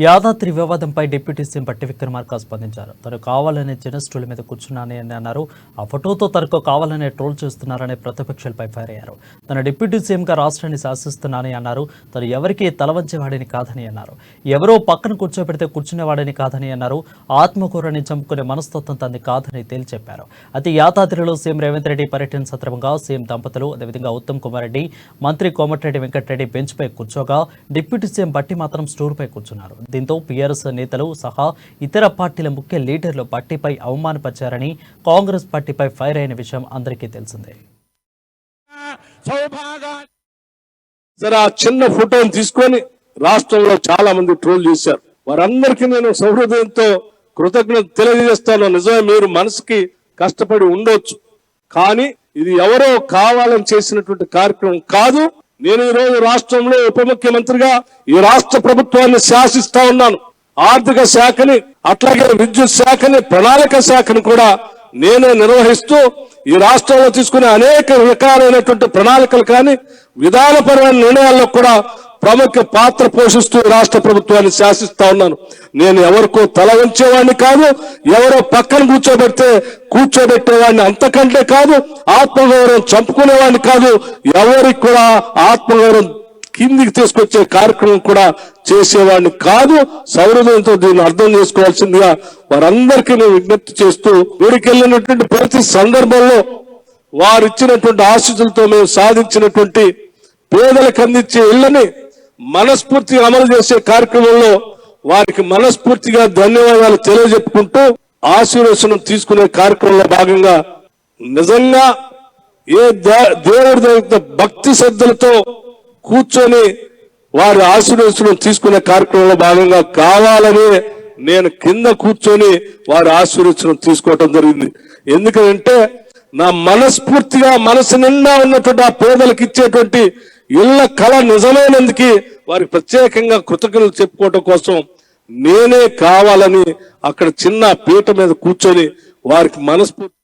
యాదాద్రి వివాదంపై deputy CM బట్టి విక్రమార్క స్పందించారు. తను కావాలనే జర్నలిస్టుల మీద కూర్చున్నానని అన్నారు. ఆ ఫోటోతో తనకు కావాలనే ట్రోల్ చేస్తున్నారనే ప్రతిపక్షాలపై ఫైర్ అయ్యారు. తన డిప్యూటీ సీఎంగా రాష్ట్రాన్ని శాసిస్తున్నానని అన్నారు. తను ఎవరికి తలవంచేవాడిని కాదని అన్నారు. ఎవరో పక్కన కూర్చోబెడితే కూర్చునేవాడిని కాదని అన్నారు. ఆత్మకూరని చంపుకునే మనస్తత్వం తనది కాదని తేల్చెప్పారు. అయితే యాదాద్రిలో సీఎం రేవంత్ రెడ్డి పర్యటన సందర్భంగా సీఎం దంపతులు, అదేవిధంగా ఉత్తమ్ కుమార్ రెడ్డి, మంత్రి కోమటిరెడ్డి వెంకటరెడ్డి బెంచ్పై కూర్చోగా డిప్యూటీ సీఎం బట్టి మాత్రం స్టూల్పై కూర్చున్నారు. దీంతో పీఆర్ఎస్ నేతలు సహా ఇతర పార్టీల ముఖ్య లీడర్లు బట్టిపై అవమానపరిచారని, కాంగ్రెస్ పార్టీపై ఫైర్ అయిన విషయం అందరికీ తెలిసిందే. సరే, ఆ చిన్న ఫోటోని తీసుకొని రాష్ట్రంలో చాలా మంది ట్రోల్ చేశారు. వారందరికీ నేను సౌహృదయంతో కృతజ్ఞత తెలియజేస్తాను. నిజమే, మీరు మనసుకి కష్టపడి ఉండొచ్చు, కానీ ఇది ఎవరో కావాలని చేసినటువంటి కార్యక్రమం కాదు. నేను ఈ రోజు రాష్ట్రంలో ఉప ముఖ్యమంత్రిగా ఈ రాష్ట్ర ప్రభుత్వాన్ని శాసిస్తా ఉన్నాను. ఆర్థిక శాఖని, అట్లాగే విద్యుత్ శాఖని, ప్రణాళిక శాఖని కూడా నేనే నిర్వహిస్తూ ఈ రాష్ట్రంలో తీసుకునే అనేక రకాలైనటువంటి ప్రణాళికలు కానీ విధానపరమైన నిర్ణయాల్లో కూడా ప్రముఖ పాత్ర పోషిస్తూ రాష్ట్ర ప్రభుత్వాన్ని శాసిస్తా ఉన్నాను. నేను ఎవరికో తల వంచేవాడిని కాదు, ఎవరో పక్కన కూర్చోబెట్టేవాడిని అంతకంటే కాదు, ఆత్మగౌరవం చంపుకునేవాడిని కాదు, ఎవరికి కూడా ఆత్మగౌరవం కిందికి తీసుకొచ్చే కార్యక్రమం కూడా చేసేవాడిని కాదు. సౌహృదయంతో దీన్ని అర్థం చేసుకోవాల్సిందిగా వారందరికీ నేను విజ్ఞప్తి చేస్తూ, ఊరికెళ్ళినటువంటి ప్రతి సందర్భంలో వారు ఇచ్చినటువంటి ఆశీస్సులతో మేము సాధించినటువంటి పేదలకు అందించే ఇళ్లని మనస్ఫూర్తిగా అమలు చేసే కార్యక్రమంలో వారికి మనస్ఫూర్తిగా ధన్యవాదాలు తెలియజెప్పుకుంటూ, ఆశీర్వచనం తీసుకునే కార్యక్రమంలో భాగంగా నిజంగా ఏ దేవుడి దగ్గర భక్తి శ్రద్ధలతో కూర్చొని వారి ఆశీర్వచనం తీసుకునే కార్యక్రమంలో భాగంగా కావాలని నేను కింద కూర్చొని వారి ఆశీర్వచనం తీసుకోవటం జరిగింది. ఎందుకంటే నా మనస్ఫూర్తిగా మనసు నిండా ఉన్నటువంటి ఆ పేదలకు ఇచ్చేటువంటి ఇళ్ల కళ నిజమైనందుకు వారికి ప్రత్యేకంగా కృతజ్ఞతలు చెప్పుకోవటం కోసం నేనే కావాలని అక్కడ చిన్న పీట మీద కూర్చొని వారికి మనస్ఫూర్తి